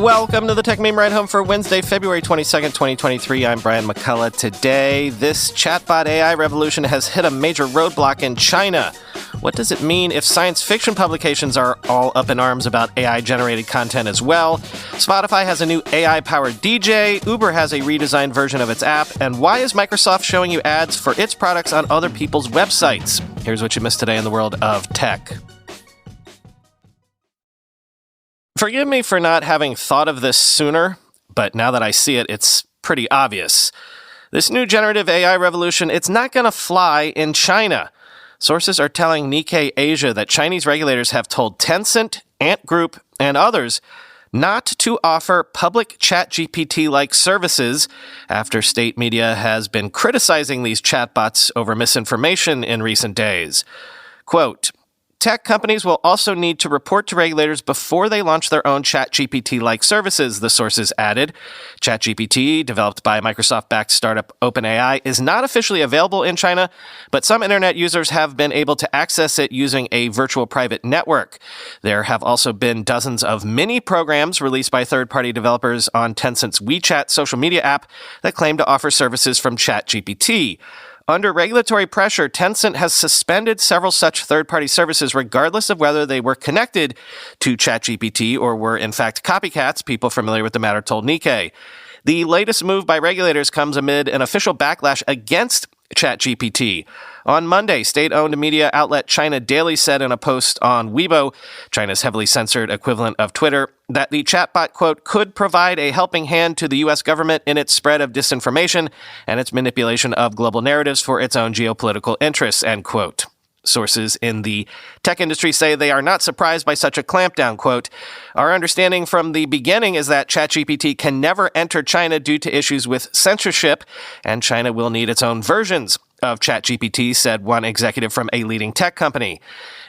Welcome to the Techmeme Ride Home for Wednesday, February 22nd, 2023. I'm Brian McCullough. Today, this chatbot AI revolution has hit a major roadblock in China. What does it mean if science fiction publications are all up in arms about AI-generated content as well? Spotify has a new AI-powered DJ, Uber has a redesigned version of its app, and why is Microsoft showing you ads for its products on other people's websites? Here's what you missed today in the world of tech. Forgive me for not having thought of this sooner, but now that I see it, it's pretty obvious. This new generative AI revolution, it's not going to fly in China. Sources are telling Nikkei Asia that Chinese regulators have told Tencent, Ant Group, and others not to offer public ChatGPT-like services after state media has been criticizing these chatbots over misinformation in recent days. Quote, tech companies will also need to report to regulators before they launch their own ChatGPT-like services, the sources added. ChatGPT, developed by Microsoft-backed startup OpenAI, is not officially available in China, but some internet users have been able to access it using a virtual private network. There have also been dozens of mini programs released by third-party developers on Tencent's WeChat social media app that claim to offer services from ChatGPT. Under regulatory pressure, Tencent has suspended several such third-party services regardless of whether they were connected to ChatGPT or were in fact copycats, people familiar with the matter told Nikkei. The latest move by regulators comes amid an official backlash against ChatGPT. On Monday, state-owned media outlet China Daily said in a post on Weibo, China's heavily censored equivalent of Twitter, that the chatbot, quote, could provide a helping hand to the U.S. government in its spread of disinformation and its manipulation of global narratives for its own geopolitical interests, end quote. Sources in the tech industry say they are not surprised by such a clampdown, quote, our understanding from the beginning is that ChatGPT can never enter China due to issues with censorship, and China will need its own versions of ChatGPT, said one executive from a leading tech company.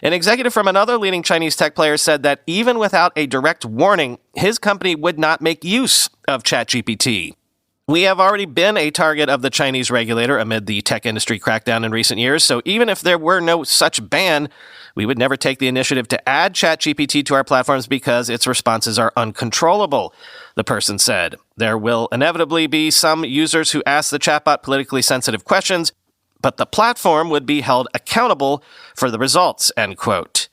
An executive from another leading Chinese tech player said that even without a direct warning, his company would not make use of ChatGPT. We have already been a target of the Chinese regulator amid the tech industry crackdown in recent years, so even if there were no such ban, we would never take the initiative to add ChatGPT to our platforms because its responses are uncontrollable, the person said. There will inevitably be some users who ask the chatbot politically sensitive questions, but the platform would be held accountable for the results, end quote.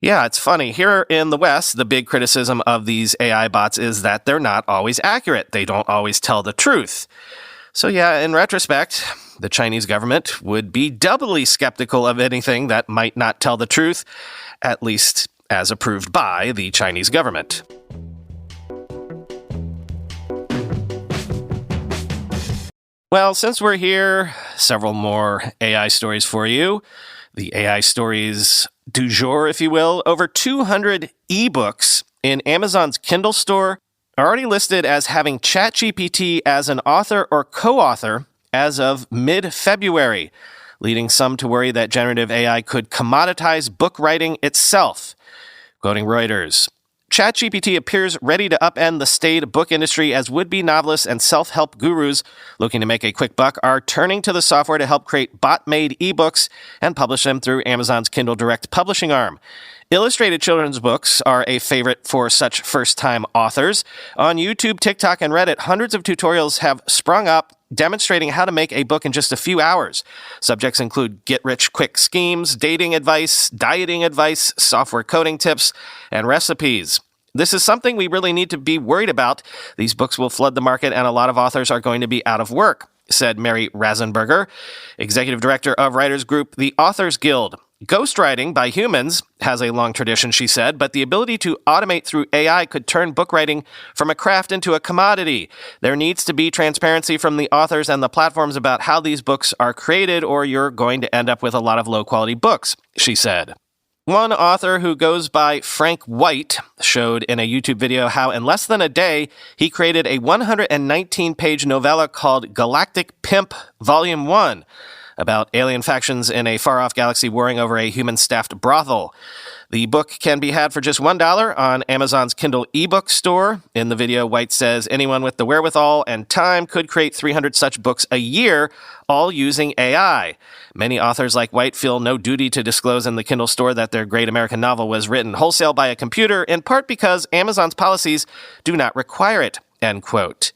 Yeah, it's funny. Here in the West, the big criticism of these AI bots is that they're not always accurate. They don't always tell the truth. So yeah, in retrospect, the Chinese government would be doubly skeptical of anything that might not tell the truth, at least as approved by the Chinese government. Well, since we're here, several more AI stories for you. The AI stories du jour, if you will. Over 200 ebooks in Amazon's Kindle store are already listed as having ChatGPT as an author or co-author as of mid-February, leading some to worry that generative AI could commoditize book writing itself. Quoting Reuters, ChatGPT appears ready to upend the staid book industry as would-be novelists and self-help gurus looking to make a quick buck are turning to the software to help create bot-made ebooks and publish them through Amazon's Kindle Direct publishing arm. Illustrated children's books are a favorite for such first-time authors. On YouTube, TikTok, and Reddit, hundreds of tutorials have sprung up demonstrating how to make a book in just a few hours. Subjects include get-rich-quick schemes, dating advice, dieting advice, software coding tips, and recipes. This is something we really need to be worried about. These books will flood the market, and a lot of authors are going to be out of work, said Mary Rasenberger, executive director of writers group The Authors Guild. Ghostwriting by humans has a long tradition, she said, but the ability to automate through AI could turn book writing from a craft into a commodity. There needs to be transparency from the authors and the platforms about how these books are created, or you're going to end up with a lot of low-quality books, she said. One author who goes by Frank White showed in a YouTube video how in less than a day, he created a 119-page novella called Galactic Pimp Volume 1, about alien factions in a far-off galaxy warring over a human-staffed brothel. The book can be had for just $1 on Amazon's Kindle ebook store. In the video, White says anyone with the wherewithal and time could create 300 such books a year, all using AI. Many authors like White feel no duty to disclose in the Kindle store that their great American novel was written wholesale by a computer, in part because Amazon's policies do not require it, end quote.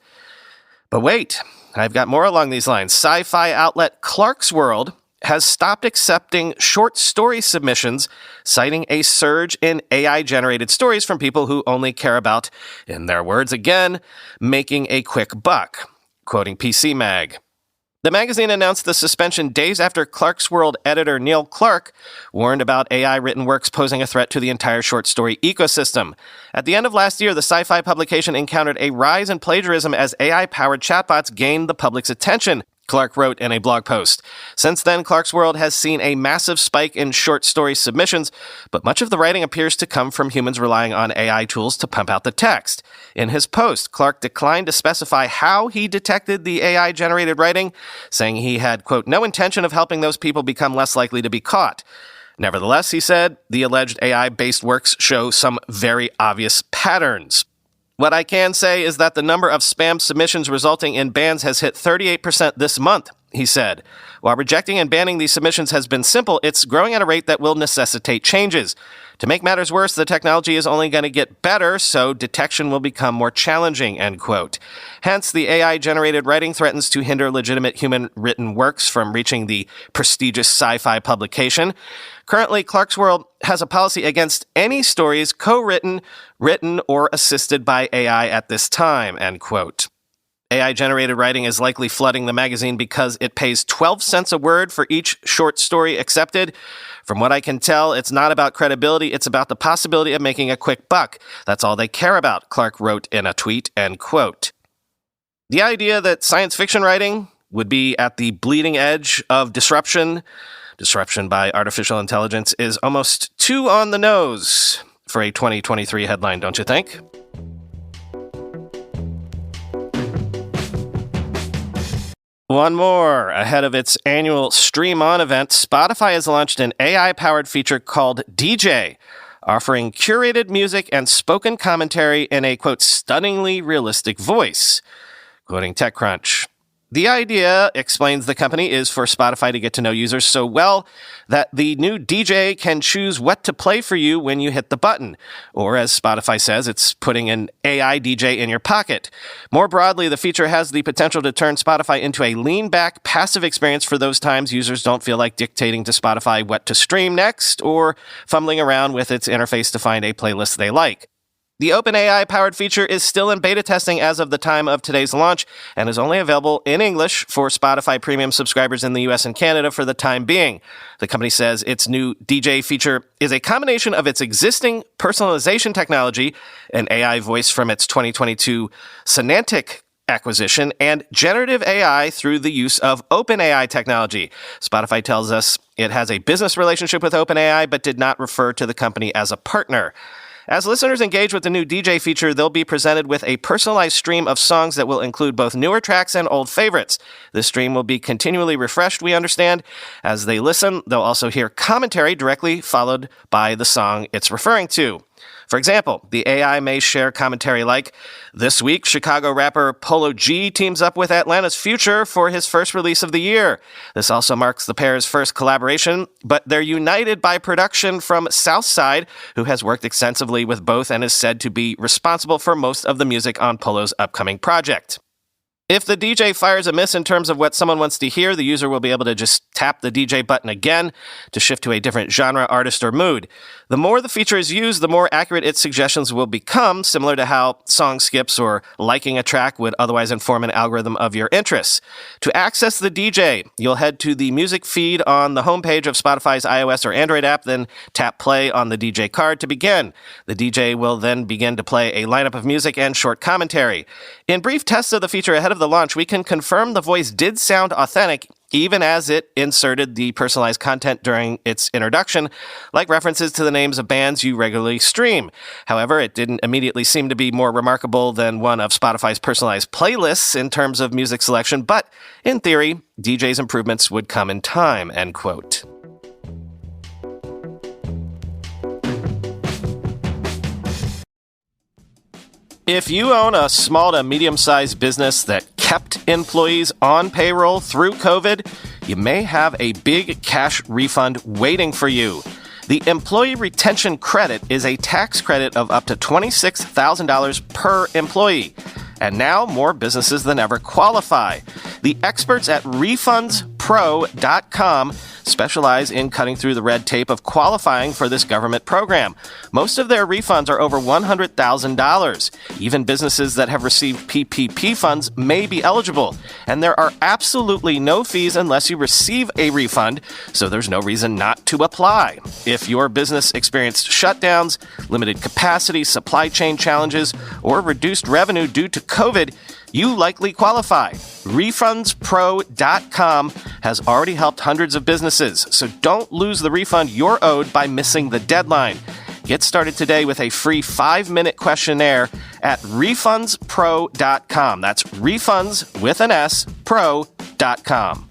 But wait, I've got more along these lines. Sci-fi outlet Clarkesworld has stopped accepting short story submissions, citing a surge in AI-generated stories from people who only care about, in their words again, making a quick buck. Quoting PC Mag. The magazine announced the suspension days after Clarkesworld editor Neil Clark warned about AI-written works posing a threat to the entire short story ecosystem. At the end of last year, the sci-fi publication encountered a rise in plagiarism as AI-powered chatbots gained the public's attention, Clark wrote in a blog post. Since then, Clarkesworld has seen a massive spike in short story submissions, but much of the writing appears to come from humans relying on AI tools to pump out the text. In his post, Clark declined to specify how he detected the AI-generated writing, saying he had, quote, no intention of helping those people become less likely to be caught. Nevertheless, he said, the alleged AI-based works show some very obvious patterns. What I can say is that the number of spam submissions resulting in bans has hit 38% this month, he said. While rejecting and banning these submissions has been simple, it's growing at a rate that will necessitate changes. To make matters worse, the technology is only going to get better, so detection will become more challenging, end quote. Hence, the AI-generated writing threatens to hinder legitimate human-written works from reaching the prestigious sci-fi publication. Currently, Clarkesworld has a policy against any stories co-written, written, or assisted by AI at this time, end quote. AI-generated writing is likely flooding the magazine because it pays 12 cents a word for each short story accepted. From what I can tell, it's not about credibility, it's about the possibility of making a quick buck. That's all they care about, Clark wrote in a tweet, end quote. The idea that science fiction writing would be at the bleeding edge of disruption by artificial intelligence, is almost too on the nose for a 2023 headline, don't you think? One more. Ahead of its annual Stream On event, Spotify has launched an AI-powered feature called DJ, offering curated music and spoken commentary in a, quote, stunningly realistic voice. Quoting TechCrunch. The idea, explains the company, is for Spotify to get to know users so well that the new DJ can choose what to play for you when you hit the button. Or, as Spotify says, it's putting an AI DJ in your pocket. More broadly, the feature has the potential to turn Spotify into a lean-back, passive experience for those times users don't feel like dictating to Spotify what to stream next or fumbling around with its interface to find a playlist they like. The OpenAI-powered feature is still in beta testing as of the time of today's launch and is only available in English for Spotify Premium subscribers in the US and Canada for the time being. The company says its new DJ feature is a combination of its existing personalization technology, an AI voice from its 2022 Sonantic acquisition, and generative AI through the use of OpenAI technology. Spotify tells us it has a business relationship with OpenAI, but did not refer to the company as a partner. As listeners engage with the new DJ feature, they'll be presented with a personalized stream of songs that will include both newer tracks and old favorites. This stream will be continually refreshed, we understand. As they listen, they'll also hear commentary directly followed by the song it's referring to. For example, the AI may share commentary like, this week, Chicago rapper Polo G teams up with Atlanta's Future for his first release of the year. This also marks the pair's first collaboration, but they're united by production from Southside, who has worked extensively with both and is said to be responsible for most of the music on Polo's upcoming project. If the DJ fires a miss in terms of what someone wants to hear, the user will be able to just tap the DJ button again to shift to a different genre, artist, or mood. The more the feature is used, the more accurate its suggestions will become, similar to how song skips or liking a track would otherwise inform an algorithm of your interests. To access the DJ, you'll head to the music feed on the homepage of Spotify's iOS or Android app, then tap play on the DJ card to begin. The DJ will then begin to play a lineup of music and short commentary. In brief tests of the feature ahead of the launch, we can confirm the voice did sound authentic, even as it inserted the personalized content during its introduction, like references to the names of bands you regularly stream. However, it didn't immediately seem to be more remarkable than one of Spotify's personalized playlists in terms of music selection, but in theory, DJ's improvements would come in time, end quote. If you own a small to medium-sized business that kept employees on payroll through COVID, you may have a big cash refund waiting for you. The Employee Retention Credit is a tax credit of up to $26,000 per employee. And now more businesses than ever qualify. The experts at RefundsPro.com specialize in cutting through the red tape of qualifying for this government program. Most of their refunds are over $100,000. Even businesses that have received PPP funds may be eligible. And there are absolutely no fees unless you receive a refund, so there's no reason not to apply. If your business experienced shutdowns, limited capacity, supply chain challenges, or reduced revenue due to COVID, you likely qualify. RefundsPro.com has already helped hundreds of businesses, so don't lose the refund you're owed by missing the deadline. Get started today with a free 5-minute questionnaire at RefundsPro.com. That's refunds with an S, pro.com.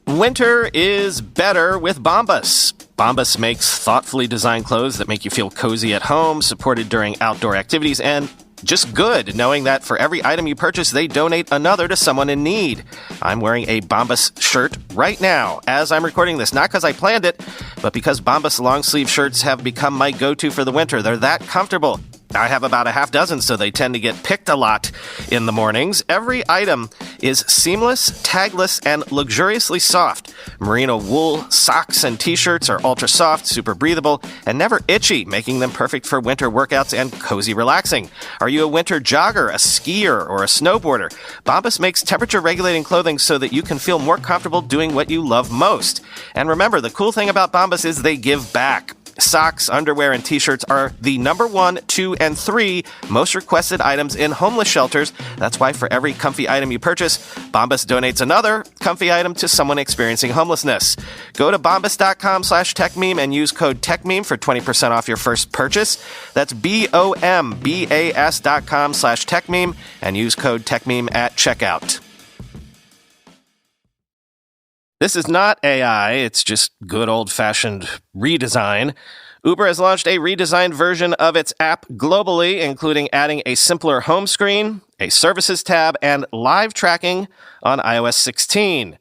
Winter is better with Bombas. Bombas makes thoughtfully designed clothes that make you feel cozy at home, supported during outdoor activities, and just good, knowing that for every item you purchase, they donate another to someone in need. I'm wearing a Bombas shirt right now as I'm recording this, not because I planned it, but because Bombas long-sleeve shirts have become my go-to for the winter. They're that comfortable. I have about a half dozen, so they tend to get picked a lot in the mornings. Every item is seamless, tagless, and luxuriously soft. Merino wool socks and t-shirts are ultra soft, super breathable, and never itchy, making them perfect for winter workouts and cozy relaxing. Are you a winter jogger, a skier, or a snowboarder? Bombas makes temperature-regulating clothing so that you can feel more comfortable doing what you love most. And remember, the cool thing about Bombas is they give back. Socks, underwear, and t-shirts are the number 1, 2, and 3 most requested items in homeless shelters. That's why for every comfy item you purchase, Bombas donates another comfy item to someone experiencing homelessness. Go to bombas.com/techmeme and use code techmeme for 20% off your first purchase. That's BOMBAS.com/techmeme and use code techmeme at checkout. This is not AI, it's just good old-fashioned redesign. Uber has launched a redesigned version of its app globally, including adding a simpler home screen, a services tab, and live tracking on iOS 16.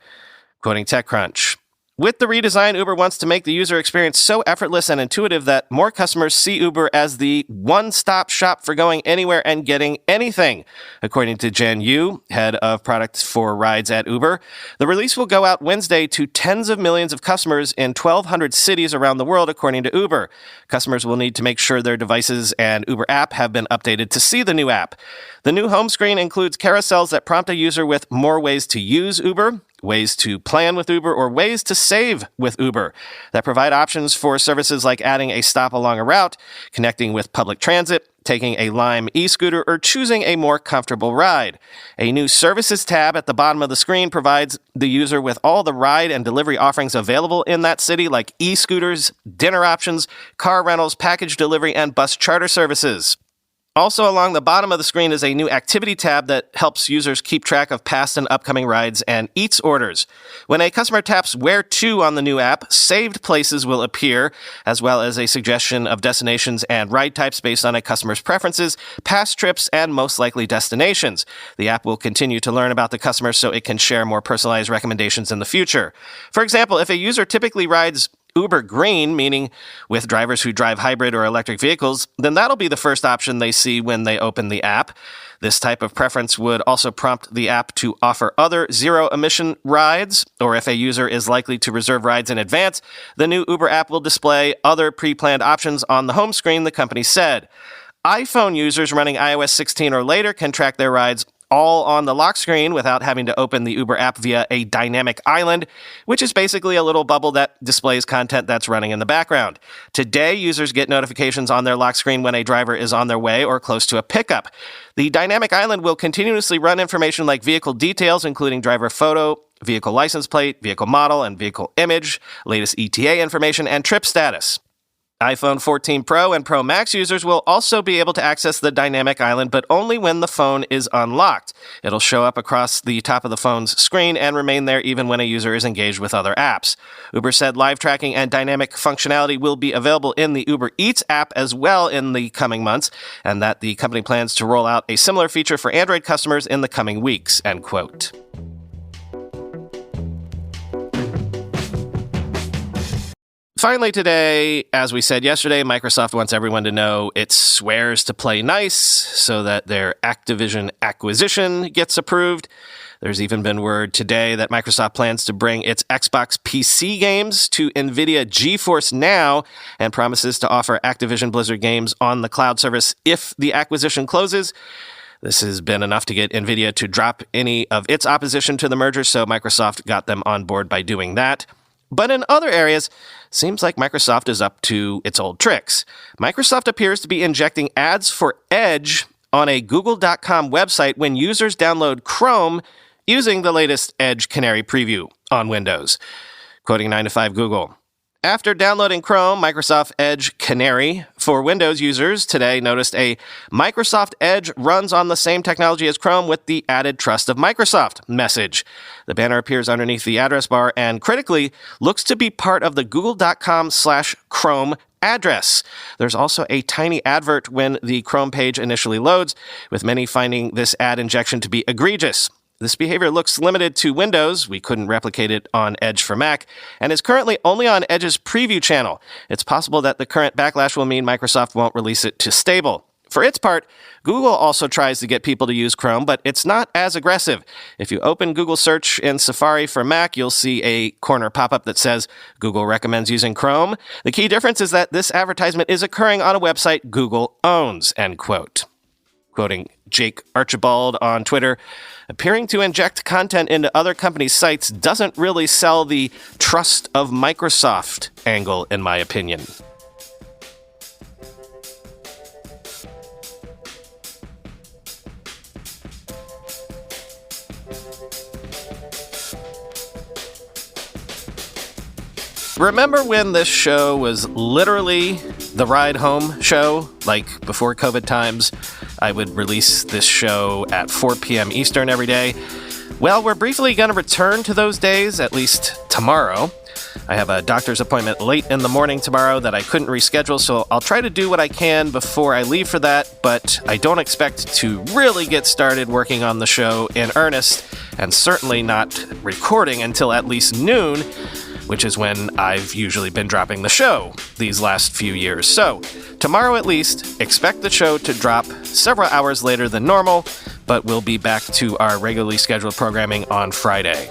Quoting TechCrunch, with the redesign, Uber wants to make the user experience so effortless and intuitive that more customers see Uber as the one-stop shop for going anywhere and getting anything. According to Jen Yu, head of product for rides at Uber, the release will go out Wednesday to tens of millions of customers in 1,200 cities around the world, according to Uber. Customers will need to make sure their devices and Uber app have been updated to see the new app. The new home screen includes carousels that prompt a user with more ways to use Uber, ways to plan with Uber, or ways to save with Uber that provide options for services like adding a stop along a route, connecting with public transit, taking a Lime e-scooter, or choosing a more comfortable ride. A new services tab at the bottom of the screen provides the user with all the ride and delivery offerings available in that city, like e-scooters, dinner options, car rentals, package delivery, and bus charter services. Also along the bottom of the screen is a new activity tab that helps users keep track of past and upcoming rides and eats orders. When a customer taps Where To on the new app, saved places will appear, as well as a suggestion of destinations and ride types based on a customer's preferences, past trips, and most likely destinations. The app will continue to learn about the customer so it can share more personalized recommendations in the future. For example, if a user typically rides Uber Green, meaning with drivers who drive hybrid or electric vehicles, then that'll be the first option they see when they open the app. This type of preference would also prompt the app to offer other zero-emission rides, or if a user is likely to reserve rides in advance, the new Uber app will display other pre-planned options on the home screen, the company said. iPhone users running iOS 16 or later can track their rides all on the lock screen without having to open the Uber app via a dynamic island, which is basically a little bubble that displays content that's running in the background. Today, users get notifications on their lock screen when a driver is on their way or close to a pickup. The dynamic island will continuously run information like vehicle details, including driver photo, vehicle license plate, vehicle model, and vehicle image, latest ETA information, and trip status. iPhone 14 Pro and Pro Max users will also be able to access the dynamic island, but only when the phone is unlocked. It'll show up across the top of the phone's screen and remain there even when a user is engaged with other apps. Uber said live tracking and dynamic functionality will be available in the Uber Eats app as well in the coming months, and that the company plans to roll out a similar feature for Android customers in the coming weeks, end quote. Finally today, as we said yesterday, Microsoft wants everyone to know it swears to play nice so that their Activision acquisition gets approved. There's even been word today that Microsoft plans to bring its Xbox PC games to NVIDIA GeForce Now and promises to offer Activision Blizzard games on the cloud service if the acquisition closes. This has been enough to get NVIDIA to drop any of its opposition to the merger, so Microsoft got them on board by doing that. But in other areas, seems like Microsoft is up to its old tricks. Microsoft appears to be injecting ads for Edge on a Google.com website when users download Chrome using the latest Edge Canary preview on Windows. Quoting 9to5 Google. After downloading Chrome, Microsoft Edge Canary for Windows users today noticed a Microsoft Edge runs on the same technology as Chrome with the added trust of Microsoft message. The banner appears underneath the address bar and critically looks to be part of the google.com/Chrome address. There's also a tiny advert when the Chrome page initially loads, with many finding this ad injection to be egregious. This behavior looks limited to Windows. We couldn't replicate it on Edge for Mac, and is currently only on Edge's preview channel. It's possible that the current backlash will mean Microsoft won't release it to stable. For its part, Google also tries to get people to use Chrome, but it's not as aggressive. If you open Google Search in Safari for Mac, you'll see a corner pop-up that says, Google recommends using Chrome. The key difference is that this advertisement is occurring on a website Google owns, end quote. Quoting Jake Archibald on Twitter, appearing to inject content into other companies' sites doesn't really sell the trust of Microsoft angle, in my opinion. Remember when this show was literally the ride home show? Like before COVID times, I would release this show at 4 p.m. Eastern every day. Well, we're briefly going to return to those days, at least tomorrow. I have a doctor's appointment late in the morning tomorrow that I couldn't reschedule, so I'll try to do what I can before I leave for that, but I don't expect to really get started working on the show in earnest, and certainly not recording until at least noon, which is when I've usually been dropping the show these last few years. So, tomorrow at least, expect the show to drop several hours later than normal, but we'll be back to our regularly scheduled programming on Friday.